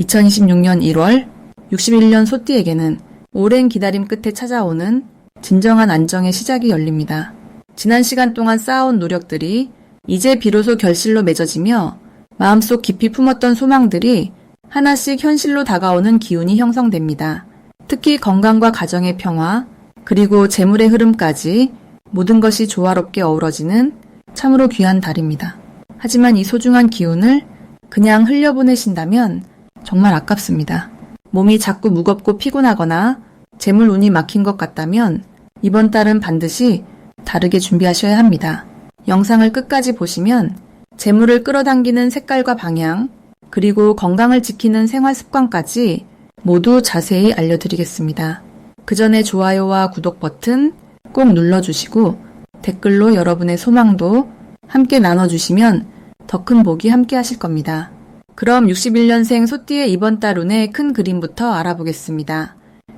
2026년 1월 61년 소띠에게는 오랜 기다림 끝에 찾아오는 진정한 안정의 시작이 열립니다. 지난 시간 동안 쌓아온 노력들이 이제 비로소 결실로 맺어지며 마음속 깊이 품었던 소망들이 하나씩 현실로 다가오는 기운이 형성됩니다. 특히 건강과 가정의 평화, 그리고 재물의 흐름까지 모든 것이 조화롭게 어우러지는 참으로 귀한 달입니다. 하지만 이 소중한 기운을 그냥 흘려보내신다면 정말 아깝습니다. 몸이 자꾸 무겁고 피곤하거나 재물 운이 막힌 것 같다면 이번 달은 반드시 다르게 준비하셔야 합니다. 영상을 끝까지 보시면 재물을 끌어당기는 색깔과 방향, 그리고 건강을 지키는 생활 습관까지 모두 자세히 알려드리겠습니다. 그 전에 좋아요와 구독 버튼 꼭 눌러주시고 댓글로 여러분의 소망도 함께 나눠주시면 더 큰 복이 함께 하실 겁니다. 그럼 61년생 소띠의 이번 달 운의 큰 그림부터 알아보겠습니다.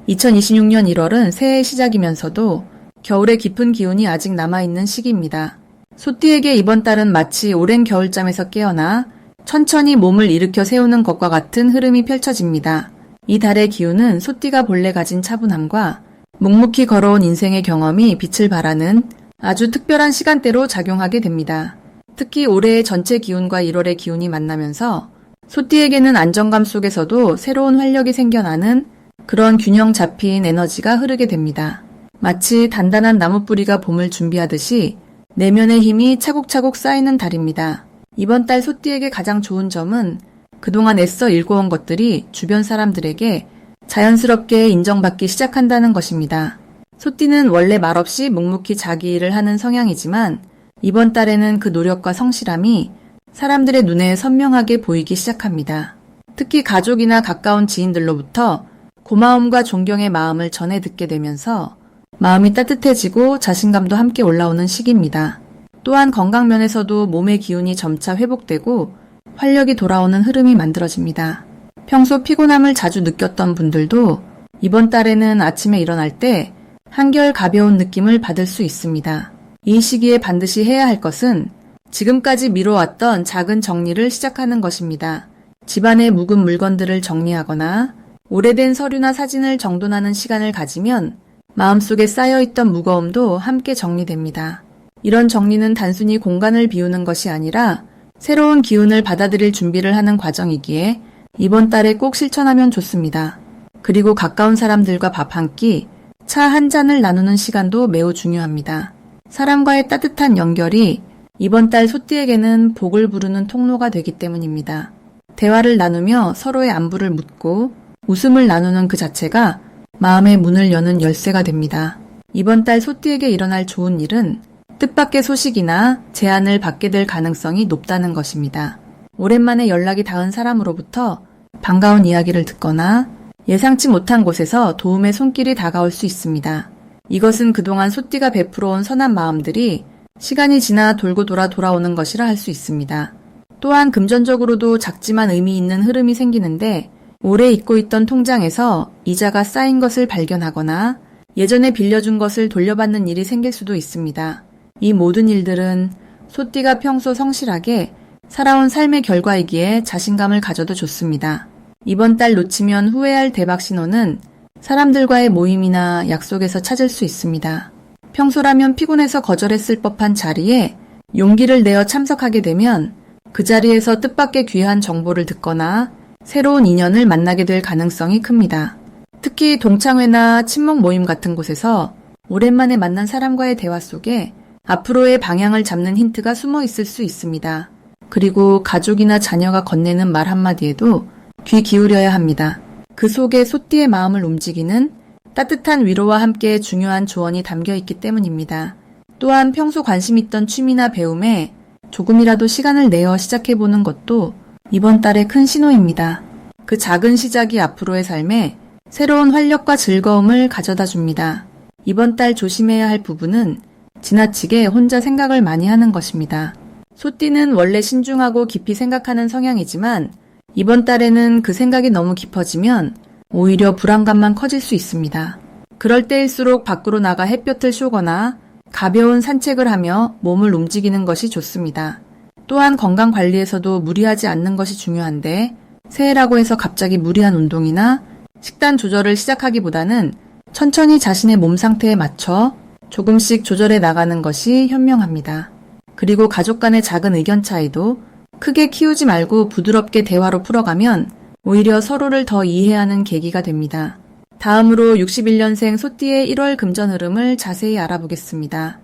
2026년 1월은 새해 시작이면서도 겨울의 깊은 기운이 아직 남아있는 시기입니다. 소띠에게 이번 달은 마치 오랜 겨울잠에서 깨어나 천천히 몸을 일으켜 세우는 것과 같은 흐름이 펼쳐집니다. 이 달의 기운은 소띠가 본래 가진 차분함과 묵묵히 걸어온 인생의 경험이 빛을 발하는 아주 특별한 시간대로 작용하게 됩니다. 특히 올해의 전체 기운과 1월의 기운이 만나면서 소띠에게는 안정감 속에서도 새로운 활력이 생겨나는 그런 균형 잡힌 에너지가 흐르게 됩니다. 마치 단단한 나무뿌리가 봄을 준비하듯이 내면의 힘이 차곡차곡 쌓이는 달입니다. 이번 달 소띠에게 가장 좋은 점은 그동안 애써 일궈온 것들이 주변 사람들에게 자연스럽게 인정받기 시작한다는 것입니다. 소띠는 원래 말없이 묵묵히 자기 일을 하는 성향이지만 이번 달에는 그 노력과 성실함이 사람들의 눈에 선명하게 보이기 시작합니다. 특히 가족이나 가까운 지인들로부터 고마움과 존경의 마음을 전해 듣게 되면서 마음이 따뜻해지고 자신감도 함께 올라오는 시기입니다. 또한 건강 면에서도 몸의 기운이 점차 회복되고 활력이 돌아오는 흐름이 만들어집니다. 평소 피곤함을 자주 느꼈던 분들도 이번 달에는 아침에 일어날 때 한결 가벼운 느낌을 받을 수 있습니다. 이 시기에 반드시 해야 할 것은 지금까지 미뤄왔던 작은 정리를 시작하는 것입니다. 집안의 묵은 물건들을 정리하거나 오래된 서류나 사진을 정돈하는 시간을 가지면 마음속에 쌓여있던 무거움도 함께 정리됩니다. 이런 정리는 단순히 공간을 비우는 것이 아니라 새로운 기운을 받아들일 준비를 하는 과정이기에 이번 달에 꼭 실천하면 좋습니다. 그리고 가까운 사람들과 밥 한 끼, 차 한 잔을 나누는 시간도 매우 중요합니다. 사람과의 따뜻한 연결이 이번 달 소띠에게는 복을 부르는 통로가 되기 때문입니다. 대화를 나누며 서로의 안부를 묻고 웃음을 나누는 그 자체가 마음의 문을 여는 열쇠가 됩니다. 이번 달 소띠에게 일어날 좋은 일은 뜻밖의 소식이나 제안을 받게 될 가능성이 높다는 것입니다. 오랜만에 연락이 닿은 사람으로부터 반가운 이야기를 듣거나 예상치 못한 곳에서 도움의 손길이 다가올 수 있습니다. 이것은 그동안 소띠가 베풀어온 선한 마음들이 시간이 지나 돌고 돌아오는 것이라 할 수 있습니다. 또한 금전적으로도 작지만 의미 있는 흐름이 생기는데 오래 잊고 있던 통장에서 이자가 쌓인 것을 발견하거나 예전에 빌려준 것을 돌려받는 일이 생길 수도 있습니다. 이 모든 일들은 소띠가 평소 성실하게 살아온 삶의 결과이기에 자신감을 가져도 좋습니다. 이번 달 놓치면 후회할 대박 신호는 사람들과의 모임이나 약속에서 찾을 수 있습니다. 평소라면 피곤해서 거절했을 법한 자리에 용기를 내어 참석하게 되면 그 자리에서 뜻밖의 귀한 정보를 듣거나 새로운 인연을 만나게 될 가능성이 큽니다. 특히 동창회나 친목 모임 같은 곳에서 오랜만에 만난 사람과의 대화 속에 앞으로의 방향을 잡는 힌트가 숨어 있을 수 있습니다. 그리고 가족이나 자녀가 건네는 말 한마디에도 귀 기울여야 합니다. 그 속에 소띠의 마음을 움직이는 따뜻한 위로와 함께 중요한 조언이 담겨 있기 때문입니다. 또한 평소 관심 있던 취미나 배움에 조금이라도 시간을 내어 시작해보는 것도 이번 달의 큰 신호입니다. 그 작은 시작이 앞으로의 삶에 새로운 활력과 즐거움을 가져다 줍니다. 이번 달 조심해야 할 부분은 지나치게 혼자 생각을 많이 하는 것입니다. 소띠는 원래 신중하고 깊이 생각하는 성향이지만 이번 달에는 그 생각이 너무 깊어지면 오히려 불안감만 커질 수 있습니다. 그럴 때일수록 밖으로 나가 햇볕을 쏘거나 가벼운 산책을 하며 몸을 움직이는 것이 좋습니다. 또한 건강 관리에서도 무리하지 않는 것이 중요한데 새해라고 해서 갑자기 무리한 운동이나 식단 조절을 시작하기보다는 천천히 자신의 몸 상태에 맞춰 조금씩 조절해 나가는 것이 현명합니다. 그리고 가족 간의 작은 의견 차이도 크게 키우지 말고 부드럽게 대화로 풀어가면 오히려 서로를 더 이해하는 계기가 됩니다. 다음으로 61년생 소띠의 1월 금전 흐름을 자세히 알아보겠습니다.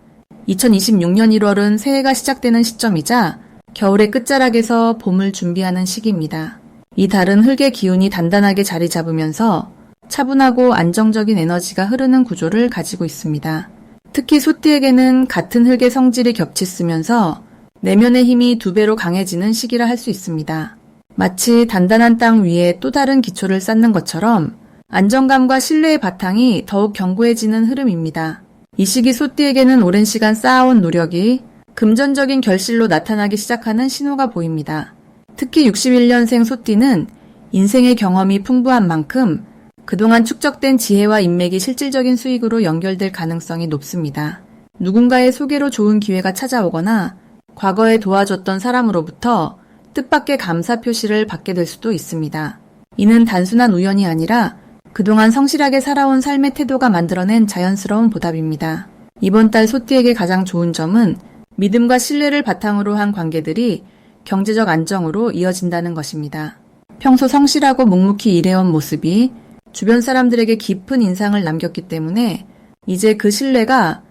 2026년 1월은 새해가 시작되는 시점이자 겨울의 끝자락에서 봄을 준비하는 시기입니다. 이 달은 흙의 기운이 단단하게 자리 잡으면서 차분하고 안정적인 에너지가 흐르는 구조를 가지고 있습니다. 특히 소띠에게는 같은 흙의 성질이 겹치쓰면서 내면의 힘이 2배로 강해지는 시기라 할 수 있습니다. 마치 단단한 땅 위에 또 다른 기초를 쌓는 것처럼 안정감과 신뢰의 바탕이 더욱 견고해지는 흐름입니다. 이 시기 소띠에게는 오랜 시간 쌓아온 노력이 금전적인 결실로 나타나기 시작하는 신호가 보입니다. 특히 61년생 소띠는 인생의 경험이 풍부한 만큼 그동안 축적된 지혜와 인맥이 실질적인 수익으로 연결될 가능성이 높습니다. 누군가의 소개로 좋은 기회가 찾아오거나 과거에 도와줬던 사람으로부터 뜻밖의 감사 표시를 받게 될 수도 있습니다. 이는 단순한 우연이 아니라 그동안 성실하게 살아온 삶의 태도가 만들어낸 자연스러운 보답입니다. 이번 달 소띠에게 가장 좋은 점은 믿음과 신뢰를 바탕으로 한 관계들이 경제적 안정으로 이어진다는 것입니다. 평소 성실하고 묵묵히 일해온 모습이 주변 사람들에게 깊은 인상을 남겼기 때문에 이제 그 신뢰가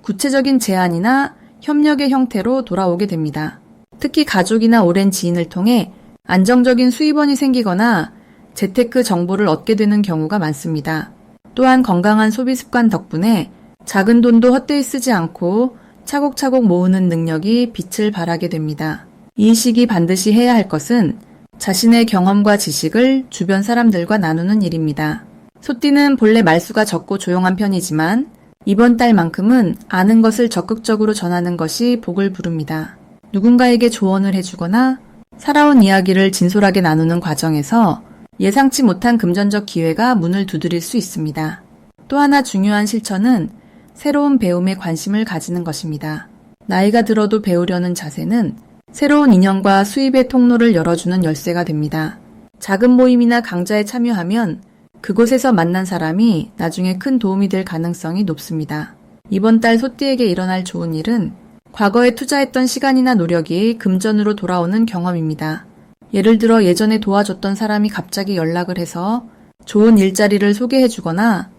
구체적인 제안이나 협력의 형태로 돌아오게 됩니다. 특히 가족이나 오랜 지인을 통해 안정적인 수입원이 생기거나 재테크 정보를 얻게 되는 경우가 많습니다. 또한 건강한 소비 습관 덕분에 작은 돈도 헛되이 쓰지 않고 차곡차곡 모으는 능력이 빛을 발하게 됩니다. 이 시기 반드시 해야 할 것은 자신의 경험과 지식을 주변 사람들과 나누는 일입니다. 소띠는 본래 말수가 적고 조용한 편이지만 이번 달만큼은 아는 것을 적극적으로 전하는 것이 복을 부릅니다. 누군가에게 조언을 해주거나 살아온 이야기를 진솔하게 나누는 과정에서 예상치 못한 금전적 기회가 문을 두드릴 수 있습니다. 또 하나 중요한 실천은 새로운 배움에 관심을 가지는 것입니다. 나이가 들어도 배우려는 자세는 새로운 인연과 수입의 통로를 열어주는 열쇠가 됩니다. 작은 모임이나 강좌에 참여하면 그곳에서 만난 사람이 나중에 큰 도움이 될 가능성이 높습니다. 이번 달 소띠에게 일어날 좋은 일은 과거에 투자했던 시간이나 노력이 금전으로 돌아오는 경험입니다. 예를 들어 예전에 도와줬던 사람이 갑자기 연락을 해서 좋은 일자리를 소개해주거나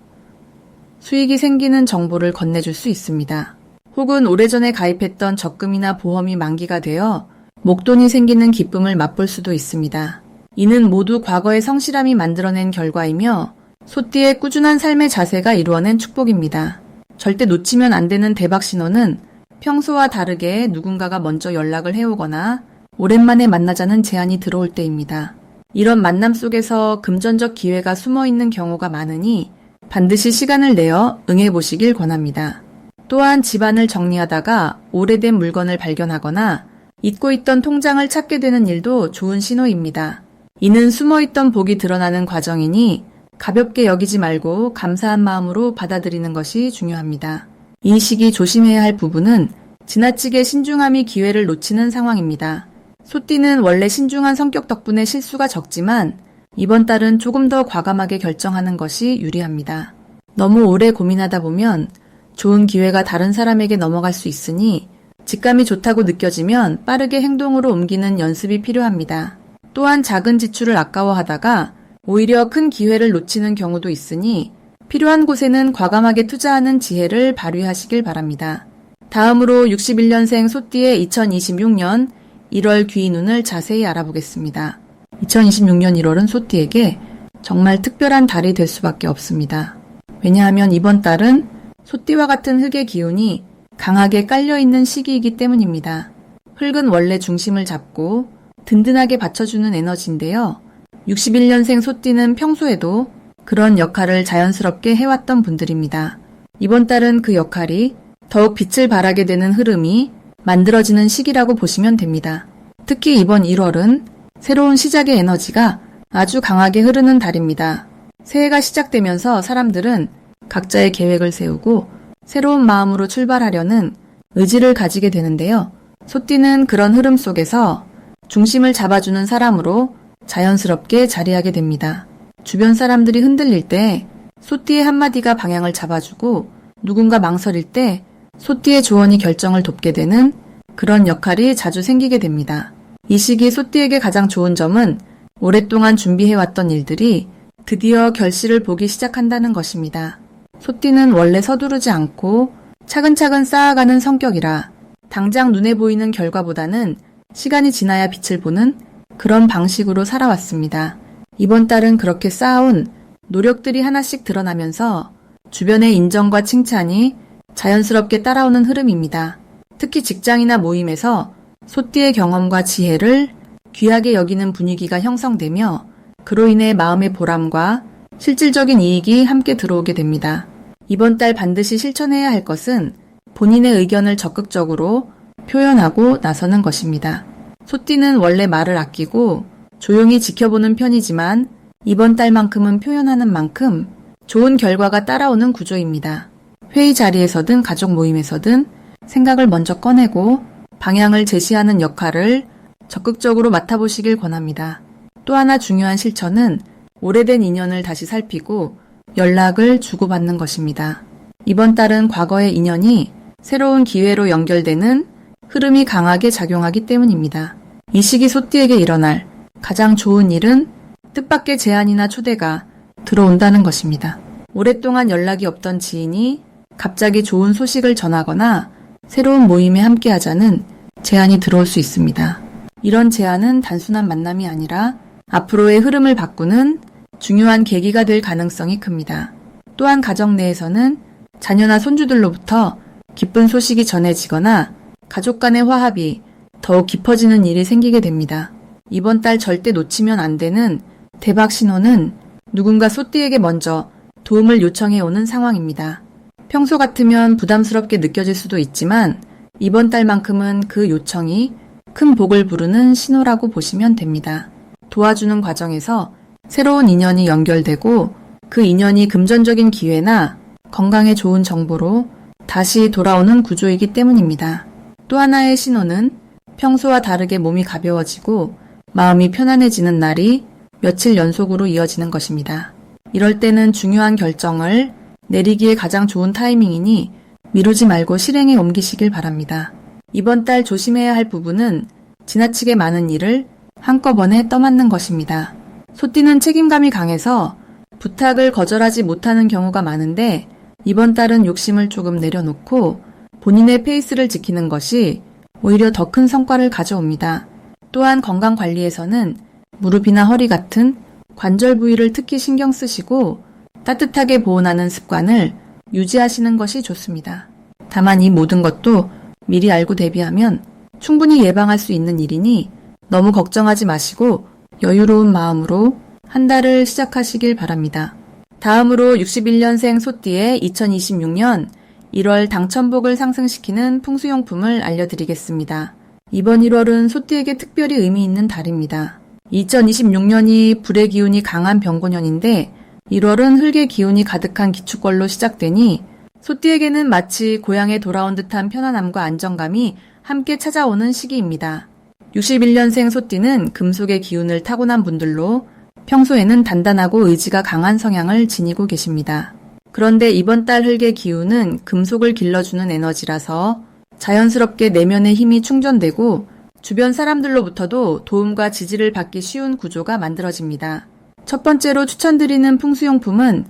수익이 생기는 정보를 건네줄 수 있습니다. 혹은 오래전에 가입했던 적금이나 보험이 만기가 되어 목돈이 생기는 기쁨을 맛볼 수도 있습니다. 이는 모두 과거의 성실함이 만들어낸 결과이며 소띠의 꾸준한 삶의 자세가 이루어낸 축복입니다. 절대 놓치면 안 되는 대박 신호는 평소와 다르게 누군가가 먼저 연락을 해오거나 오랜만에 만나자는 제안이 들어올 때입니다. 이런 만남 속에서 금전적 기회가 숨어있는 경우가 많으니 반드시 시간을 내어 응해보시길 권합니다. 또한 집안을 정리하다가 오래된 물건을 발견하거나 잊고 있던 통장을 찾게 되는 일도 좋은 신호입니다. 이는 숨어있던 복이 드러나는 과정이니 가볍게 여기지 말고 감사한 마음으로 받아들이는 것이 중요합니다. 이 시기 조심해야 할 부분은 지나치게 신중함이 기회를 놓치는 상황입니다. 소띠는 원래 신중한 성격 덕분에 실수가 적지만 이번 달은 조금 더 과감하게 결정하는 것이 유리합니다. 너무 오래 고민하다 보면 좋은 기회가 다른 사람에게 넘어갈 수 있으니 직감이 좋다고 느껴지면 빠르게 행동으로 옮기는 연습이 필요합니다. 또한 작은 지출을 아까워하다가 오히려 큰 기회를 놓치는 경우도 있으니 필요한 곳에는 과감하게 투자하는 지혜를 발휘하시길 바랍니다. 다음으로 61년생 소띠의 2026년 1월 귀인운을 자세히 알아보겠습니다. 2026년 1월은 소띠에게 정말 특별한 달이 될 수밖에 없습니다. 왜냐하면 이번 달은 소띠와 같은 흙의 기운이 강하게 깔려있는 시기이기 때문입니다. 흙은 원래 중심을 잡고 든든하게 받쳐주는 에너지인데요. 61년생 소띠는 평소에도 그런 역할을 자연스럽게 해왔던 분들입니다. 이번 달은 그 역할이 더욱 빛을 발하게 되는 흐름이 만들어지는 시기라고 보시면 됩니다. 특히 이번 1월은 새로운 시작의 에너지가 아주 강하게 흐르는 달입니다. 새해가 시작되면서 사람들은 각자의 계획을 세우고 새로운 마음으로 출발하려는 의지를 가지게 되는데요. 소띠는 그런 흐름 속에서 중심을 잡아주는 사람으로 자연스럽게 자리하게 됩니다. 주변 사람들이 흔들릴 때 소띠의 한마디가 방향을 잡아주고 누군가 망설일 때 소띠의 조언이 결정을 돕게 되는 그런 역할이 자주 생기게 됩니다. 이 시기 소띠에게 가장 좋은 점은 오랫동안 준비해왔던 일들이 드디어 결실을 보기 시작한다는 것입니다. 소띠는 원래 서두르지 않고 차근차근 쌓아가는 성격이라 당장 눈에 보이는 결과보다는 시간이 지나야 빛을 보는 그런 방식으로 살아왔습니다. 이번 달은 그렇게 쌓아온 노력들이 하나씩 드러나면서 주변의 인정과 칭찬이 자연스럽게 따라오는 흐름입니다. 특히 직장이나 모임에서 소띠의 경험과 지혜를 귀하게 여기는 분위기가 형성되며 그로 인해 마음의 보람과 실질적인 이익이 함께 들어오게 됩니다. 이번 달 반드시 실천해야 할 것은 본인의 의견을 적극적으로 표현하고 나서는 것입니다. 소띠는 원래 말을 아끼고 조용히 지켜보는 편이지만 이번 달만큼은 표현하는 만큼 좋은 결과가 따라오는 구조입니다. 회의 자리에서든 가족 모임에서든 생각을 먼저 꺼내고 방향을 제시하는 역할을 적극적으로 맡아보시길 권합니다. 또 하나 중요한 실천은 오래된 인연을 다시 살피고 연락을 주고받는 것입니다. 이번 달은 과거의 인연이 새로운 기회로 연결되는 흐름이 강하게 작용하기 때문입니다. 이 시기 소띠에게 일어날 가장 좋은 일은 뜻밖의 제안이나 초대가 들어온다는 것입니다. 오랫동안 연락이 없던 지인이 갑자기 좋은 소식을 전하거나 새로운 모임에 함께하자는 제안이 들어올 수 있습니다. 이런 제안은 단순한 만남이 아니라 앞으로의 흐름을 바꾸는 중요한 계기가 될 가능성이 큽니다. 또한 가정 내에서는 자녀나 손주들로부터 기쁜 소식이 전해지거나 가족 간의 화합이 더욱 깊어지는 일이 생기게 됩니다. 이번 달 절대 놓치면 안 되는 대박 신호는 누군가 소띠에게 먼저 도움을 요청해 오는 상황입니다. 평소 같으면 부담스럽게 느껴질 수도 있지만 이번 달만큼은 그 요청이 큰 복을 부르는 신호라고 보시면 됩니다. 도와주는 과정에서 새로운 인연이 연결되고 그 인연이 금전적인 기회나 건강에 좋은 정보로 다시 돌아오는 구조이기 때문입니다. 또 하나의 신호는 평소와 다르게 몸이 가벼워지고 마음이 편안해지는 날이 며칠 연속으로 이어지는 것입니다. 이럴 때는 중요한 결정을 내리기에 가장 좋은 타이밍이니 미루지 말고 실행에 옮기시길 바랍니다. 이번 달 조심해야 할 부분은 지나치게 많은 일을 한꺼번에 떠맡는 것입니다. 소띠는 책임감이 강해서 부탁을 거절하지 못하는 경우가 많은데 이번 달은 욕심을 조금 내려놓고 본인의 페이스를 지키는 것이 오히려 더 큰 성과를 가져옵니다. 또한 건강 관리에서는 무릎이나 허리 같은 관절 부위를 특히 신경 쓰시고 따뜻하게 보온하는 습관을 유지하시는 것이 좋습니다. 다만 이 모든 것도 미리 알고 대비하면 충분히 예방할 수 있는 일이니 너무 걱정하지 마시고 여유로운 마음으로 한 달을 시작하시길 바랍니다. 다음으로 61년생 소띠의 2026년 1월 당첨복을 상승시키는 풍수용품을 알려드리겠습니다. 이번 1월은 소띠에게 특별히 의미 있는 달입니다. 2026년이 불의 기운이 강한 병곤년인데 1월은 흙의 기운이 가득한 기축월로 시작되니 소띠에게는 마치 고향에 돌아온 듯한 편안함과 안정감이 함께 찾아오는 시기입니다. 61년생 소띠는 금속의 기운을 타고난 분들로 평소에는 단단하고 의지가 강한 성향을 지니고 계십니다. 그런데 이번 달 흙의 기운은 금속을 길러주는 에너지라서 자연스럽게 내면의 힘이 충전되고 주변 사람들로부터도 도움과 지지를 받기 쉬운 구조가 만들어집니다. 첫 번째로 추천드리는 풍수용품은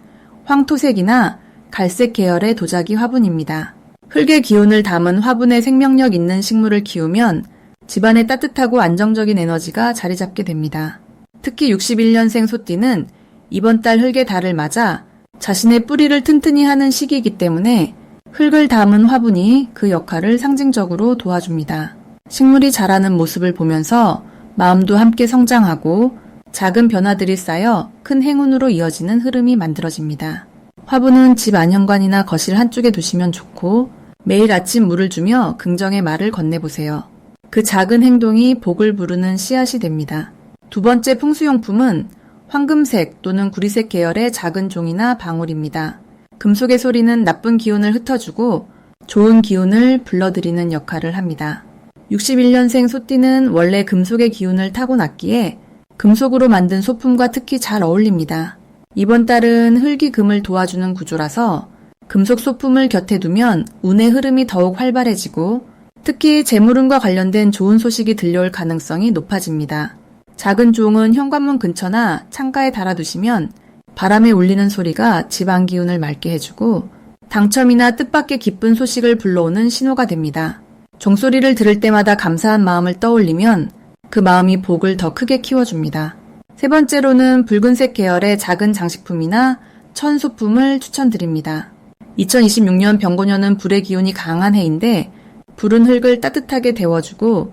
황토색이나 갈색 계열의 도자기 화분입니다. 흙의 기운을 담은 화분에 생명력 있는 식물을 키우면 집안에 따뜻하고 안정적인 에너지가 자리 잡게 됩니다. 특히 61년생 소띠는 이번 달 흙의 달을 맞아 자신의 뿌리를 튼튼히 하는 시기이기 때문에 흙을 담은 화분이 그 역할을 상징적으로 도와줍니다. 식물이 자라는 모습을 보면서 마음도 함께 성장하고 작은 변화들이 쌓여 큰 행운으로 이어지는 흐름이 만들어집니다. 화분은 집 안현관이나 거실 한쪽에 두시면 좋고 매일 아침 물을 주며 긍정의 말을 건네보세요. 그 작은 행동이 복을 부르는 씨앗이 됩니다. 두 번째 풍수용품은 황금색 또는 구리색 계열의 작은 종이나 방울입니다. 금속의 소리는 나쁜 기운을 흩어주고 좋은 기운을 불러들이는 역할을 합니다. 61년생 소띠는 원래 금속의 기운을 타고났기에 금속으로 만든 소품과 특히 잘 어울립니다. 이번 달은 흙이 금을 도와주는 구조라서 금속 소품을 곁에 두면 운의 흐름이 더욱 활발해지고 특히 재물운과 관련된 좋은 소식이 들려올 가능성이 높아집니다. 작은 종은 현관문 근처나 창가에 달아두시면 바람에 울리는 소리가 집안 기운을 맑게 해주고 당첨이나 뜻밖의 기쁜 소식을 불러오는 신호가 됩니다. 종소리를 들을 때마다 감사한 마음을 떠올리면 그 마음이 복을 더 크게 키워줍니다. 세 번째로는 붉은색 계열의 작은 장식품이나 천 소품을 추천드립니다. 2026년 병고년은 불의 기운이 강한 해인데 불은 흙을 따뜻하게 데워주고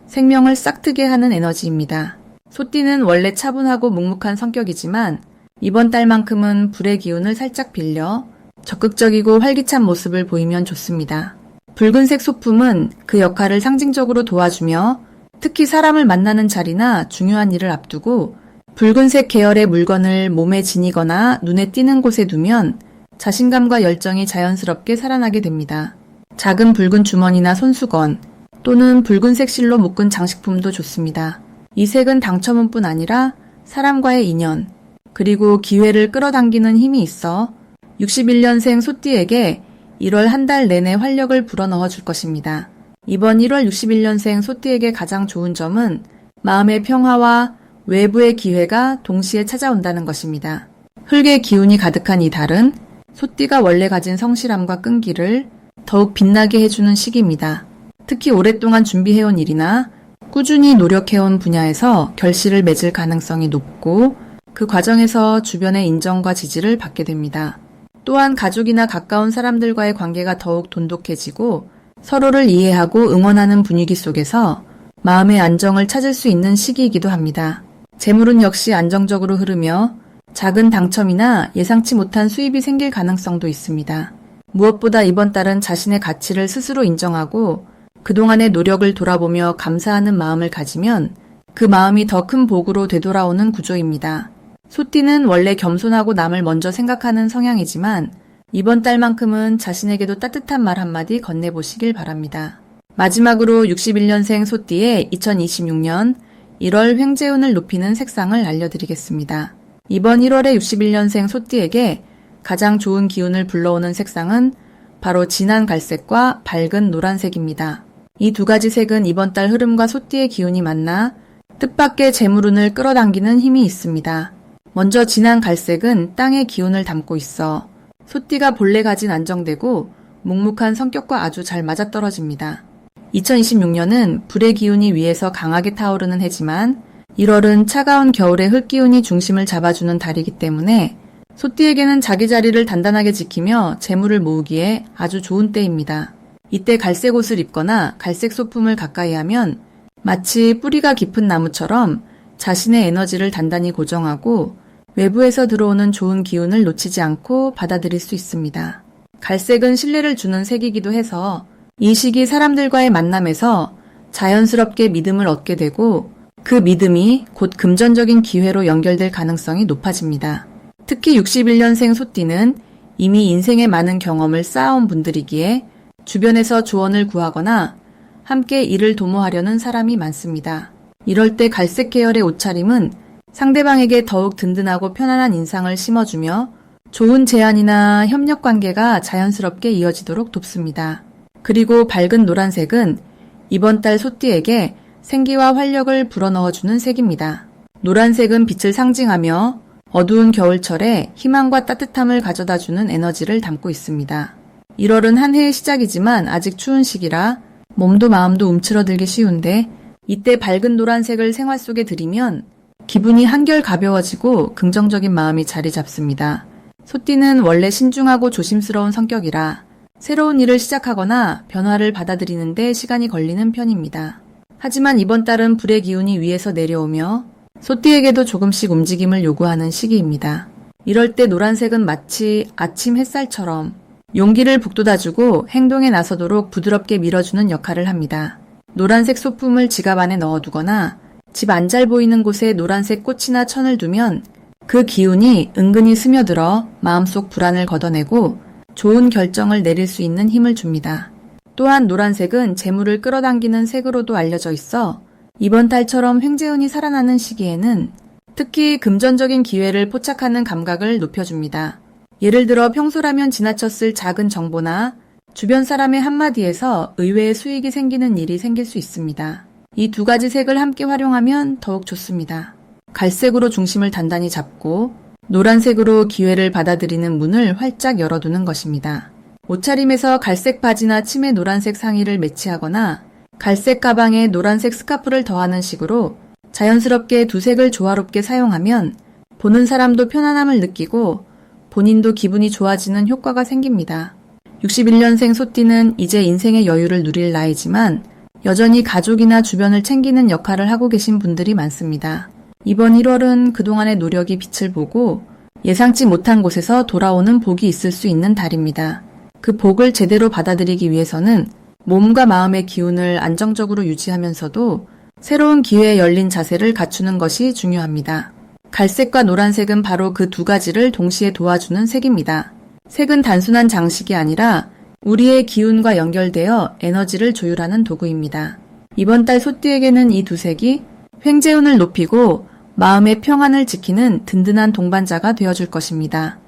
생명을 싹트게 하는 에너지입니다. 소띠는 원래 차분하고 묵묵한 성격이지만 이번 달만큼은 불의 기운을 살짝 빌려 적극적이고 활기찬 모습을 보이면 좋습니다. 붉은색 소품은 그 역할을 상징적으로 도와주며 특히 사람을 만나는 자리나 중요한 일을 앞두고 붉은색 계열의 물건을 몸에 지니거나 눈에 띄는 곳에 두면 자신감과 열정이 자연스럽게 살아나게 됩니다. 작은 붉은 주머니나 손수건 또는 붉은색 실로 묶은 장식품도 좋습니다. 이 색은 당첨운뿐 아니라 사람과의 인연 그리고 기회를 끌어당기는 힘이 있어 61년생 소띠에게 1월 한 달 내내 활력을 불어넣어 줄 것입니다. 이번 1월 61년생 소띠에게 가장 좋은 점은 마음의 평화와 외부의 기회가 동시에 찾아온다는 것입니다. 흙의 기운이 가득한 이 달은 소띠가 원래 가진 성실함과 끈기를 더욱 빛나게 해주는 시기입니다. 특히 오랫동안 준비해온 일이나 꾸준히 노력해온 분야에서 결실을 맺을 가능성이 높고 그 과정에서 주변의 인정과 지지를 받게 됩니다. 또한 가족이나 가까운 사람들과의 관계가 더욱 돈독해지고 서로를 이해하고 응원하는 분위기 속에서 마음의 안정을 찾을 수 있는 시기이기도 합니다. 재물은 역시 안정적으로 흐르며 작은 당첨이나 예상치 못한 수입이 생길 가능성도 있습니다. 무엇보다 이번 달은 자신의 가치를 스스로 인정하고 그동안의 노력을 돌아보며 감사하는 마음을 가지면 그 마음이 더 큰 복으로 되돌아오는 구조입니다. 소띠는 원래 겸손하고 남을 먼저 생각하는 성향이지만 이번 달만큼은 자신에게도 따뜻한 말 한마디 건네보시길 바랍니다. 마지막으로 61년생 소띠의 2026년 1월 횡재운을 높이는 색상을 알려드리겠습니다. 이번 1월에 61년생 소띠에게 가장 좋은 기운을 불러오는 색상은 바로 진한 갈색과 밝은 노란색입니다. 이 두 가지 색은 이번 달 흐름과 소띠의 기운이 만나 뜻밖의 재물운을 끌어당기는 힘이 있습니다. 먼저 진한 갈색은 땅의 기운을 담고 있어 소띠가 본래 가진 안정되고 묵묵한 성격과 아주 잘 맞아떨어집니다. 2026년은 불의 기운이 위에서 강하게 타오르는 해지만 1월은 차가운 겨울의 흙기운이 중심을 잡아주는 달이기 때문에 소띠에게는 자기 자리를 단단하게 지키며 재물을 모으기에 아주 좋은 때입니다. 이때 갈색 옷을 입거나 갈색 소품을 가까이 하면 마치 뿌리가 깊은 나무처럼 자신의 에너지를 단단히 고정하고 외부에서 들어오는 좋은 기운을 놓치지 않고 받아들일 수 있습니다. 갈색은 신뢰를 주는 색이기도 해서 이 시기 사람들과의 만남에서 자연스럽게 믿음을 얻게 되고 그 믿음이 곧 금전적인 기회로 연결될 가능성이 높아집니다. 특히 61년생 소띠는 이미 인생의 많은 경험을 쌓아온 분들이기에 주변에서 조언을 구하거나 함께 일을 도모하려는 사람이 많습니다. 이럴 때 갈색 계열의 옷차림은 상대방에게 더욱 든든하고 편안한 인상을 심어주며 좋은 제안이나 협력 관계가 자연스럽게 이어지도록 돕습니다. 그리고 밝은 노란색은 이번 달 소띠에게 생기와 활력을 불어넣어주는 색입니다. 노란색은 빛을 상징하며 어두운 겨울철에 희망과 따뜻함을 가져다주는 에너지를 담고 있습니다. 1월은 한 해의 시작이지만 아직 추운 시기라 몸도 마음도 움츠러들기 쉬운데 이때 밝은 노란색을 생활 속에 들이면 기분이 한결 가벼워지고 긍정적인 마음이 자리 잡습니다. 소띠는 원래 신중하고 조심스러운 성격이라 새로운 일을 시작하거나 변화를 받아들이는데 시간이 걸리는 편입니다. 하지만 이번 달은 불의 기운이 위에서 내려오며 소띠에게도 조금씩 움직임을 요구하는 시기입니다. 이럴 때 노란색은 마치 아침 햇살처럼 용기를 북돋아주고 행동에 나서도록 부드럽게 밀어주는 역할을 합니다. 노란색 소품을 지갑 안에 넣어두거나 집 안 잘 보이는 곳에 노란색 꽃이나 천을 두면 그 기운이 은근히 스며들어 마음속 불안을 걷어내고 좋은 결정을 내릴 수 있는 힘을 줍니다. 또한 노란색은 재물을 끌어당기는 색으로도 알려져 있어 이번 달처럼 횡재운이 살아나는 시기에는 특히 금전적인 기회를 포착하는 감각을 높여줍니다. 예를 들어 평소라면 지나쳤을 작은 정보나 주변 사람의 한마디에서 의외의 수익이 생기는 일이 생길 수 있습니다. 이 두 가지 색을 함께 활용하면 더욱 좋습니다. 갈색으로 중심을 단단히 잡고 노란색으로 기회를 받아들이는 문을 활짝 열어두는 것입니다. 옷차림에서 갈색 바지나 치마 노란색 상의를 매치하거나 갈색 가방에 노란색 스카프를 더하는 식으로 자연스럽게 두 색을 조화롭게 사용하면 보는 사람도 편안함을 느끼고 본인도 기분이 좋아지는 효과가 생깁니다. 61년생 소띠는 이제 인생의 여유를 누릴 나이지만 여전히 가족이나 주변을 챙기는 역할을 하고 계신 분들이 많습니다. 이번 1월은 그동안의 노력이 빛을 보고 예상치 못한 곳에서 돌아오는 복이 있을 수 있는 달입니다. 그 복을 제대로 받아들이기 위해서는 몸과 마음의 기운을 안정적으로 유지하면서도 새로운 기회에 열린 자세를 갖추는 것이 중요합니다. 갈색과 노란색은 바로 그 두 가지를 동시에 도와주는 색입니다. 색은 단순한 장식이 아니라 우리의 기운과 연결되어 에너지를 조율하는 도구입니다. 이번 달 소띠에게는 이 두 색이 횡재운을 높이고 마음의 평안을 지키는 든든한 동반자가 되어줄 것입니다.